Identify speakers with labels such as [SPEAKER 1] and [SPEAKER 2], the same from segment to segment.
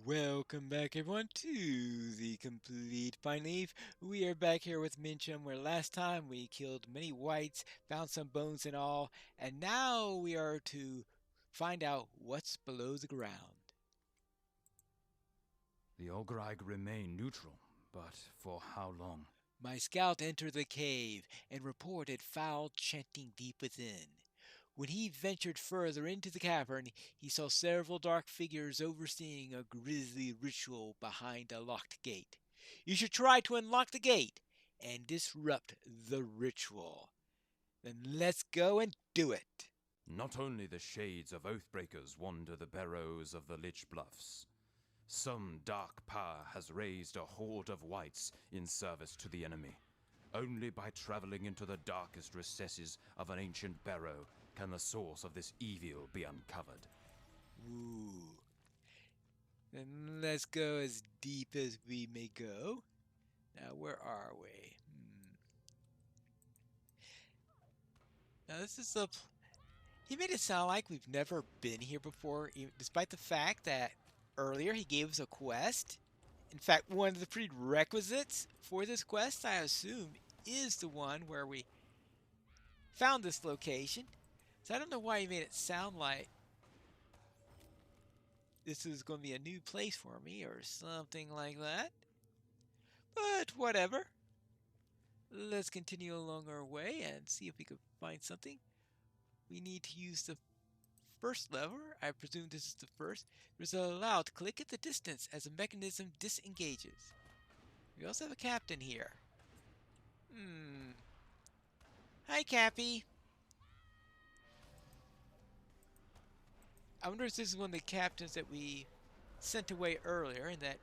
[SPEAKER 1] Welcome back everyone to the complete Pineleaf. We are back here with Minchum where last time we killed many whites, found some bones and all, and now we are to find out what's below the ground.
[SPEAKER 2] The Ograg remain neutral, but for how long?
[SPEAKER 1] My scout entered the cave and reported foul chanting deep within. When he ventured further into the cavern, he saw several dark figures overseeing a grisly ritual behind a locked gate. You should try to unlock the gate and disrupt the ritual. Then let's go and do it.
[SPEAKER 2] Not only the shades of Oathbreakers wander the barrows of the Lich Bluffs. Some dark power has raised a horde of whites in service to the enemy. Only by traveling into the darkest recesses of an ancient barrow can the source of this evil be uncovered.
[SPEAKER 1] Ooh. Then let's go as deep as we may go. Now, where are we? Now, this is a. He made it sound like we've never been here before, despite the fact that earlier he gave us a quest. In fact, one of the prerequisites for this quest, I assume, is the one where we found this location. So I don't know why he made it sound like this is going to be a new place for me or something like that. But whatever. Let's continue along our way and see if we can find something. We need to use the first lever. I presume this is the first. There's a loud click at the distance as the mechanism disengages. We also have a captain here. Hi, Cappy. I wonder if this is one of the captains that we sent away earlier, and that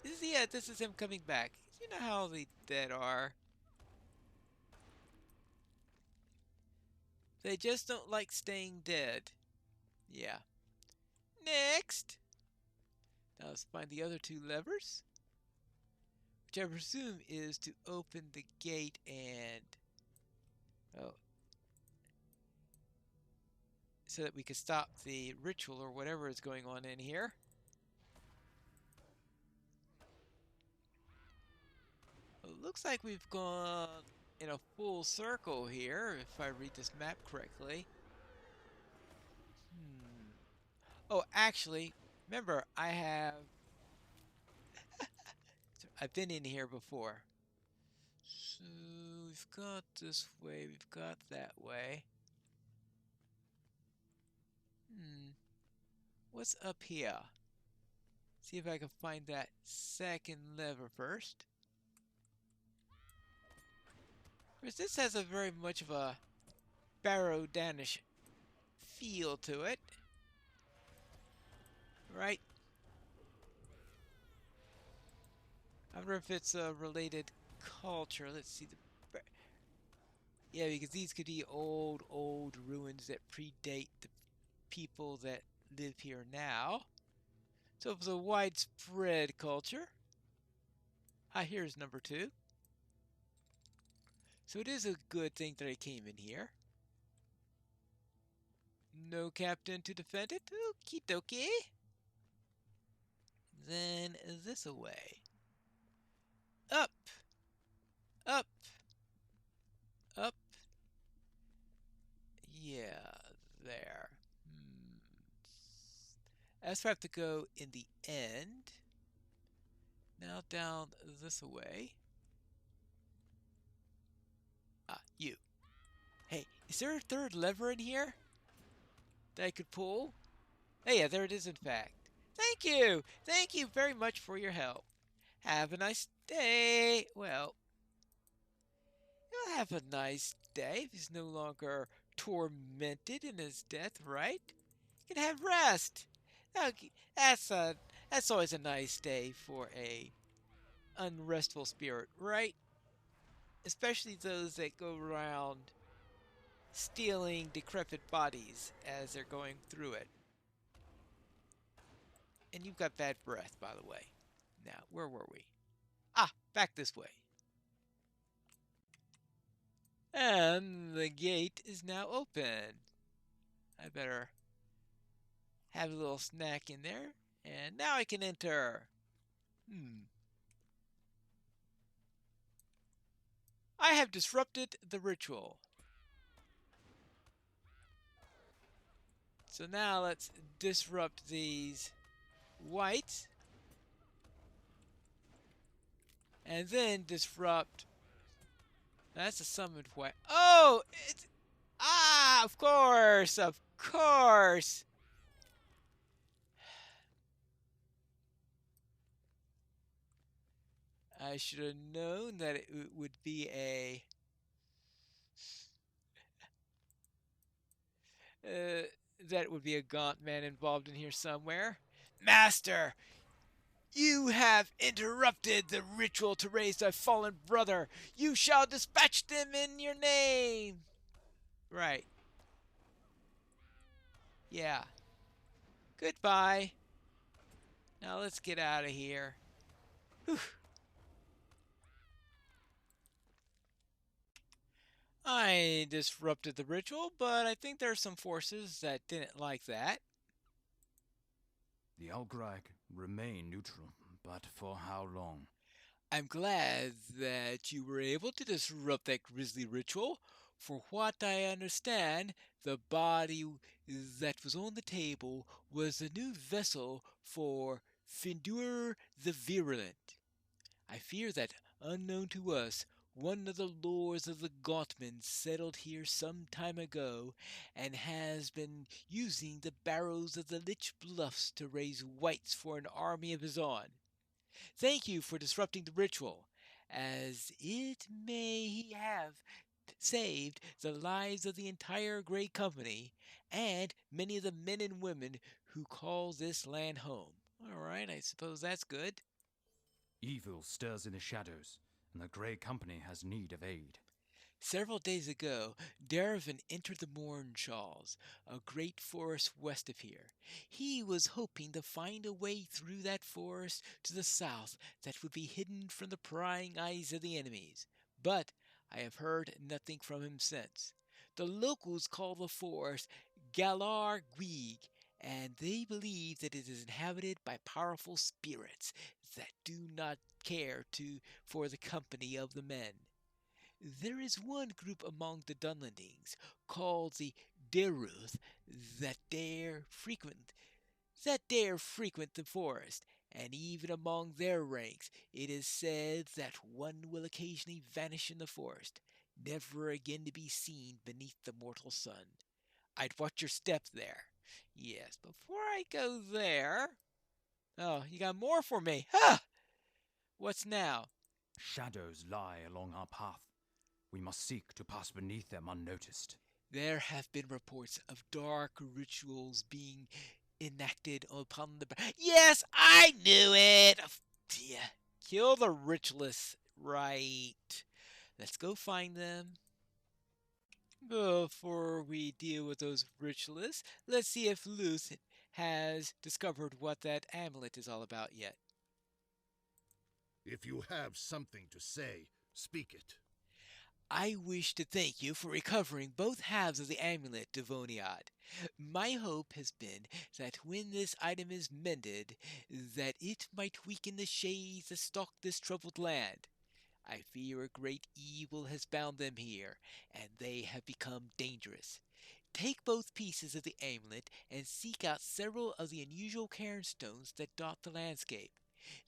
[SPEAKER 1] this is him coming back. You know how the dead are. They just don't like staying dead. Yeah. Next! Now let's find the other two levers, which I presume is to open the gate and... oh. So that we can stop the ritual or whatever is going on in here. It looks like we've gone in a full circle here, if I read this map correctly. Oh, actually, remember, I've been in here before. So we've got this way, we've got that way. What's up here? See if I can find that second lever first. Because this has a very much of a Barrow Danish feel to it. Right? I wonder if it's a related culture. Let's see the... yeah, because these could be old ruins that predate the people that live here now. So it was a widespread culture. Ah, here's number 2. So it is a good thing that I came in here. No captain to defend it? Okie dokie. Then this away. Up! Up! Up! Yeah, there. As I have to go in the end. Now down this away. Ah, you. Hey, is there a third lever in here that I could pull? Hey, yeah, there it is in fact. Thank you! Thank you very much for your help. Have a nice day. Well, he'll have a nice day if he's no longer tormented in his death, right? He can have rest. That's always a nice day for a unrestful spirit, right? Especially those that go around stealing decrepit bodies as they're going through it. And you've got bad breath, by the way. Now, where were we? Ah, back this way. And the gate is now open. I better have a little snack in there. And now I can enter. I have disrupted the ritual. So now let's disrupt these whites. And then disrupt. That's a summoned white. Oh! It's. Ah! Of course! Of course! I should have known that it would be a. That would be a gaunt man involved in here somewhere. Master, you have interrupted the ritual to raise thy fallen brother. You shall dispatch them in your name. Right. Yeah. Goodbye. Now let's get out of here. Whew. I disrupted the ritual, but I think there are some forces that didn't like that.
[SPEAKER 2] The Algrag remain neutral, but for how long?
[SPEAKER 1] I'm glad that you were able to disrupt that grisly ritual. For what I understand, the body that was on the table was a new vessel for Findur the Virulent. I fear that, unknown to us, one of the lords of the Gothman settled here some time ago and has been using the barrows of the Lich Bluffs to raise whites for an army of his own. Thank you for disrupting the ritual, as it may have saved the lives of the entire Great Company and many of the men and women who call this land home. All right, I suppose that's good.
[SPEAKER 2] Evil stirs in the shadows, and the Grey Company has need of aid.
[SPEAKER 1] Several days ago, Darvin entered the Mornshawls, a great forest west of here. He was hoping to find a way through that forest to the south that would be hidden from the prying eyes of the enemies. But I have heard nothing from him since. The locals call the forest Galar Guig, and they believe that it is inhabited by powerful spirits that do not care for the company of the men. There is one group among the Dunlendings called the Deruth that dare frequent the forest, and even among their ranks it is said that one will occasionally vanish in the forest, never again to be seen beneath the mortal sun. I'd watch your step there. Yes, before I go there. Oh, you got more for me. Ha! What's now?
[SPEAKER 2] Shadows lie along our path. We must seek to pass beneath them unnoticed.
[SPEAKER 1] There have been reports of dark rituals being enacted upon the. Yes, I knew it! Yeah. Kill the ritualists. Right. Let's go find them. Before we deal with those ritualists, let's see if Luth has discovered what that amulet is all about yet.
[SPEAKER 3] If you have something to say, speak it.
[SPEAKER 1] I wish to thank you for recovering both halves of the amulet, Devoniad. My hope has been that when this item is mended, that it might weaken the shades that stalk this troubled land. I fear a great evil has bound them here, and they have become dangerous. Take both pieces of the amulet and seek out several of the unusual cairnstones that dot the landscape.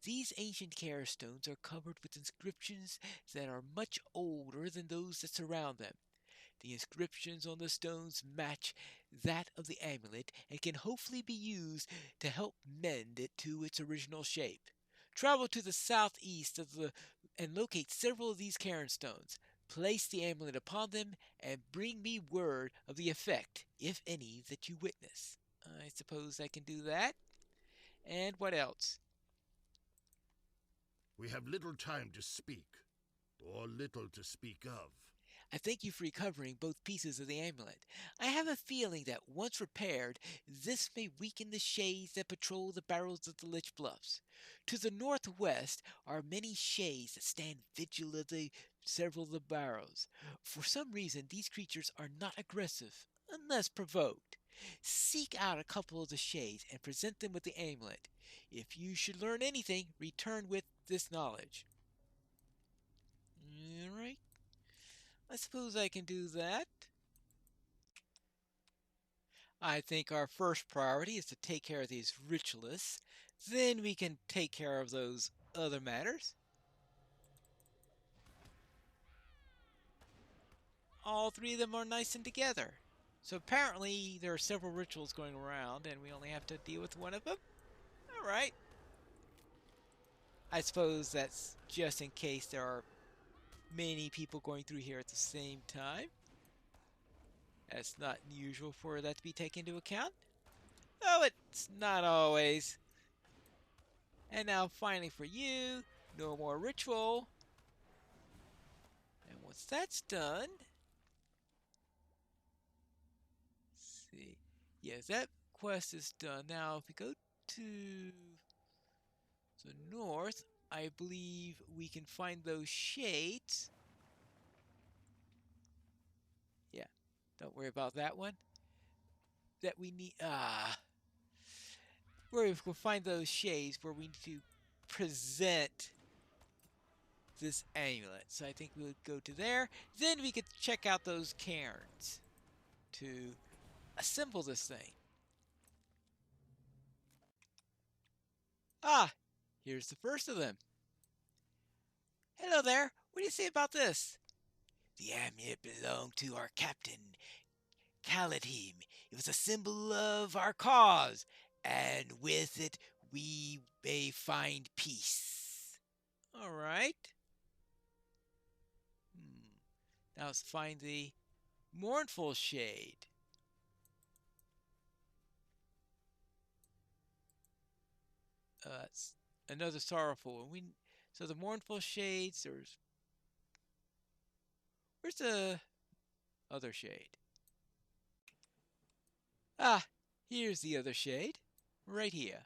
[SPEAKER 1] These ancient cairnstones are covered with inscriptions that are much older than those that surround them. The inscriptions on the stones match that of the amulet and can hopefully be used to help mend it to its original shape. Travel to the southeast and locate several of these cairnstones. Place the amulet upon them and bring me word of the effect, if any, that you witness. I suppose I can do that. And what else?
[SPEAKER 3] We have little time to speak, or little to speak of.
[SPEAKER 1] I thank you for recovering both pieces of the amulet. I have a feeling that once repaired, this may weaken the shades that patrol the barrows of the Lich Bluffs. To the northwest are many shades that stand vigil of several of the barrows. For some reason, these creatures are not aggressive, unless provoked. Seek out a couple of the shades and present them with the amulet. If you should learn anything, return with this knowledge. Alright. I suppose I can do that. I think our first priority is to take care of these ritualists. Then we can take care of those other matters. All three of them are nice and together. So apparently there are several rituals going around and we only have to deal with one of them. Alright. I suppose that's just in case there are many people going through here at the same time. That's not unusual for that to be taken into account. Though it's not always. And now finally for you, no more ritual. And once that's done, let's see. Yes, that quest is done. Now if we go to the north, I believe we can find those shades. Yeah, don't worry about that one. That we need, where we'll find those shades where we need to present this amulet. So I think we'll go to there. Then we could check out those cairns to assemble this thing. Ah, here's the first of them. Hello there. What do you say about this? The amulet belonged to our captain, Kalatim. It was a symbol of our cause, and with it we may find peace. All right. Now let's find the mournful shade. It's another sorrowful one. So the mournful shades. Where's the other shade? Ah, here's the other shade, right here.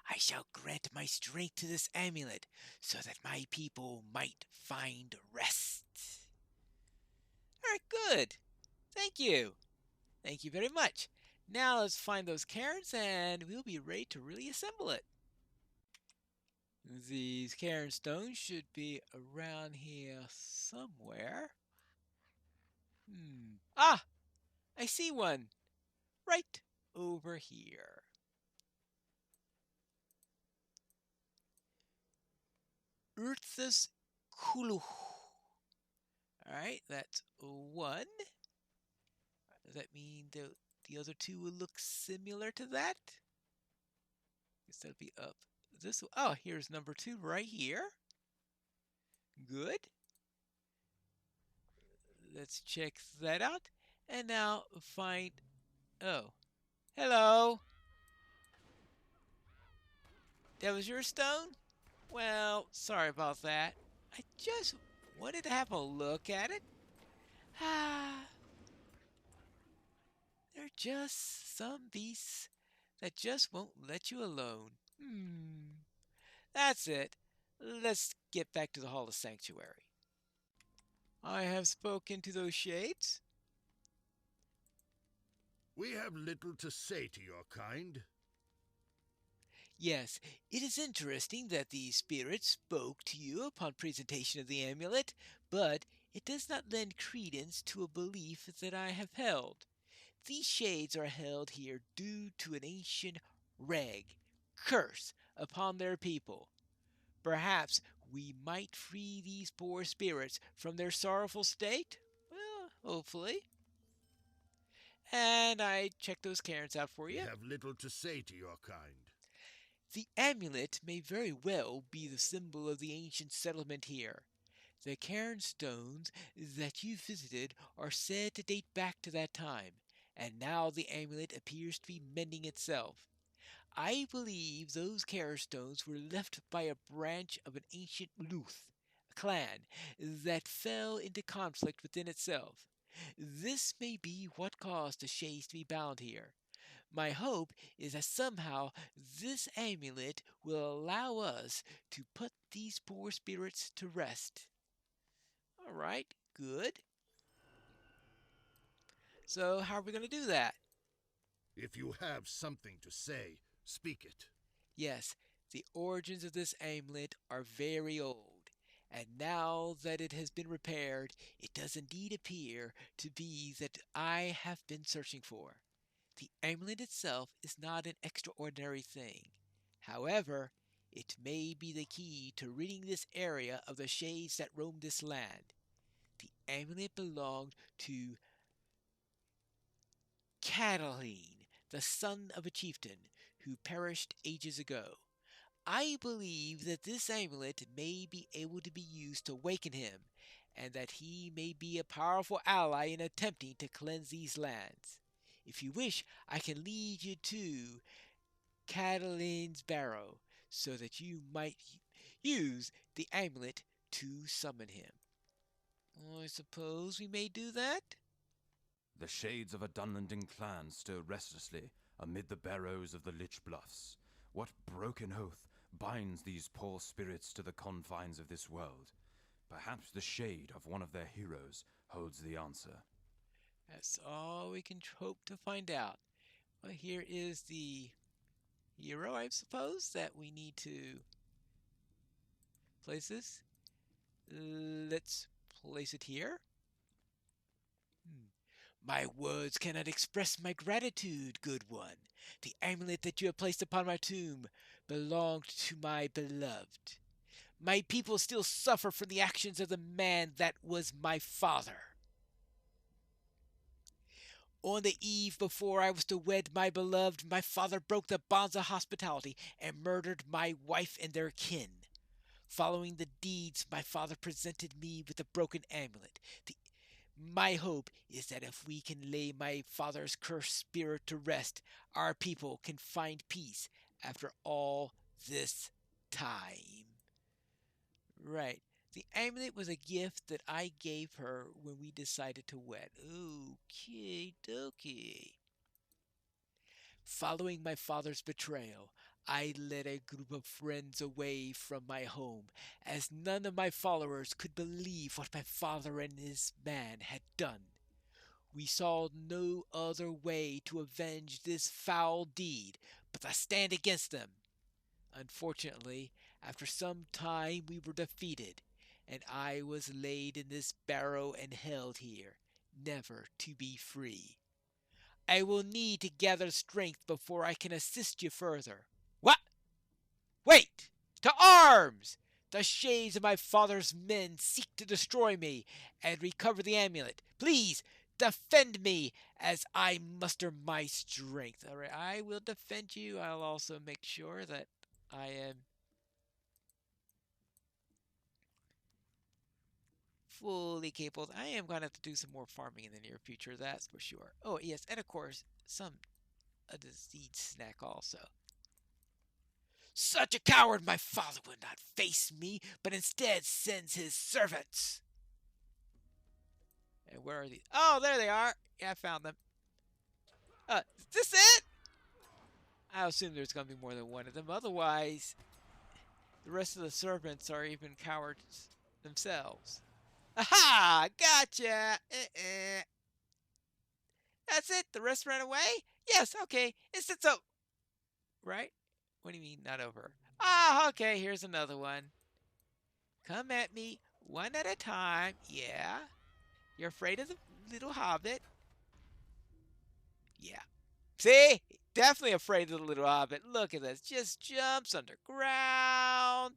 [SPEAKER 1] I shall grant my strength to this amulet, so that my people might find rest. All right, good. Thank you. Thank you very much. Now let's find those cairns and we'll be ready to really assemble it. These cairn stones should be around here somewhere. Ah, I see one. Right over here. Urthus Kuluh. Alright, that's one. Does that mean the other two will look similar to that? Guess that'll be up this way. Oh, here's number 2 right here. Good. Let's check that out. And now find... Oh. Hello. That was your stone? Well, sorry about that. I just wanted to have a look at it. Ah. There are just some beasts that just won't let you alone. That's it. Let's get back to the Hall of Sanctuary. I have spoken to those shades.
[SPEAKER 3] We have little to say to your kind.
[SPEAKER 1] Yes, it is interesting that the spirits spoke to you upon presentation of the amulet, but it does not lend credence to a belief that I have held. These shades are held here due to an ancient curse upon their people. Perhaps we might free these poor spirits from their sorrowful state? Well, hopefully. And I checked those cairns out for you.
[SPEAKER 3] We have little to say to your kind.
[SPEAKER 1] The amulet may very well be the symbol of the ancient settlement here. The cairn stones that you visited are said to date back to that time, and now the amulet appears to be mending itself. I believe those cairn stones were left by a branch of an ancient Luth, a clan, that fell into conflict within itself. This may be what caused the shades to be bound here. My hope is that somehow this amulet will allow us to put these poor spirits to rest. All right, good. So how are we going to do that?
[SPEAKER 3] If you have something to say, speak it.
[SPEAKER 1] Yes, the origins of this amulet are very old, and now that it has been repaired, it does indeed appear to be that I have been searching for. The amulet itself is not an extraordinary thing. However, it may be the key to ridding this area of the shades that roam this land. The amulet belonged to Catiline, the son of a chieftain who perished ages ago. I believe that this amulet may be able to be used to awaken him, and that he may be a powerful ally in attempting to cleanse these lands. If you wish, I can lead you to Cataline's barrow, so that you might use the amulet to summon him. I suppose we may do that?
[SPEAKER 2] The shades of a Dunlending clan stir restlessly amid the barrows of the Lich Bluffs. What broken oath binds these poor spirits to the confines of this world? Perhaps the shade of one of their heroes holds the answer.
[SPEAKER 1] That's all we can hope to find out. Well, here is the hero, I suppose, that we need to place this. Let's place it here. My words cannot express my gratitude, good one. The amulet that you have placed upon my tomb belonged to my beloved. My people still suffer from the actions of the man that was my father. On the eve before I was to wed my beloved, my father broke the bonds of hospitality and murdered my wife and their kin. Following the deeds, my father presented me with a broken amulet. My hope is that if we can lay my father's cursed spirit to rest, our people can find peace after all this time. Right. The amulet was a gift that I gave her when we decided to wed. Okie dokie. Following my father's betrayal, I led a group of friends away from my home, as none of my followers could believe what my father and his man had done. We saw no other way to avenge this foul deed but to stand against them. Unfortunately, after some time we were defeated, and I was laid in this barrow and held here, never to be free. I will need to gather strength before I can assist you further. What? Wait! To arms! The shades of my father's men seek to destroy me and recover the amulet. Please defend me as I muster my strength. All right, I will defend you. I'll also make sure that I am fully capable. I am going to have to do some more farming in the near future, that's for sure. Oh, yes, and of course, a disease snack also. Such a coward, my father would not face me, but instead sends his servants. And where are these? Oh, there they are. Yeah, I found them. Is this it? I assume there's going to be more than one of them. Otherwise, the rest of the servants are even cowards themselves. Aha! Gotcha! That's it? The rest ran away? Yes, okay. It's so. Right? What do you mean, not over? Ah, okay, here's another one. Come at me one at a time. Yeah. You're afraid of the little hobbit? Yeah. See? Definitely afraid of the little hobbit. Look at this. Just jumps underground.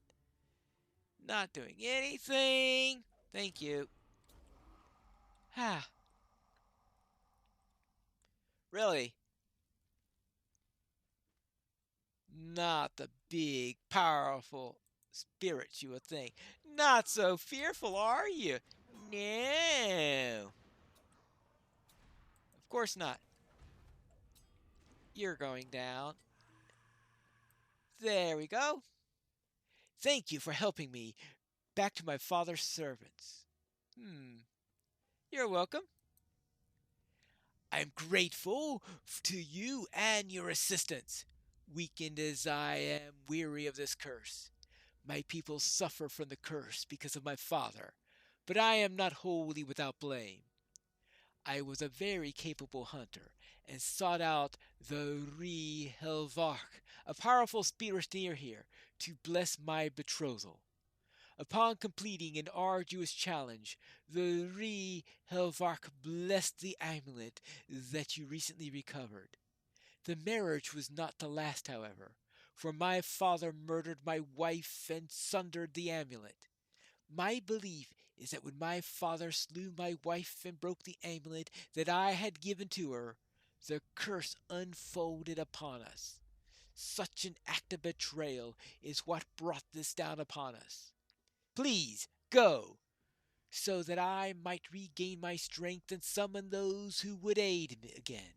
[SPEAKER 1] Not doing anything. Thank you. Ah. Really? Not the big, powerful spirits you would think. Not so fearful, are you? No. Of course not. You're going down. There we go. Thank you for helping me back to my father's servants. You're welcome. I'm grateful to you and your assistance. Weakened as I am, weary of this curse. My people suffer from the curse because of my father, but I am not wholly without blame. I was a very capable hunter, and sought out the Helvark, a powerful spirit near here, to bless my betrothal. Upon completing an arduous challenge, the Helvark blessed the amulet that you recently recovered. The marriage was not to last, however, for my father murdered my wife and sundered the amulet. My belief is that when my father slew my wife and broke the amulet that I had given to her, the curse unfolded upon us. Such an act of betrayal is what brought this down upon us. Please go, so that I might regain my strength and summon those who would aid me again.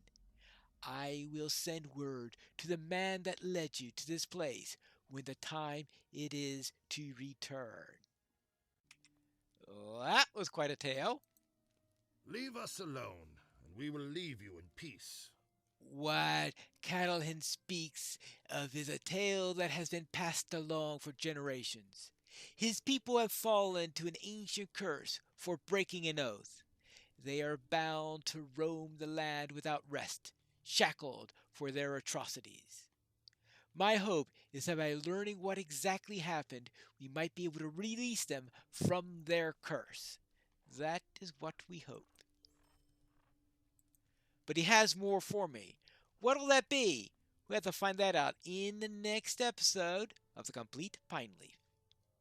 [SPEAKER 1] I will send word to the man that led you to this place when the time it is to return. Well, that was quite a tale.
[SPEAKER 3] Leave us alone, and we will leave you in peace.
[SPEAKER 1] What Cattlehin speaks of is a tale that has been passed along for generations. His people have fallen to an ancient curse for breaking an oath. They are bound to roam the land without rest, shackled for their atrocities. My hope is that by learning what exactly happened, we might be able to release them from their curse. That is what we hope. But he has more for me. What'll that be? We have to find that out in the next episode of The Complete Pineleaf.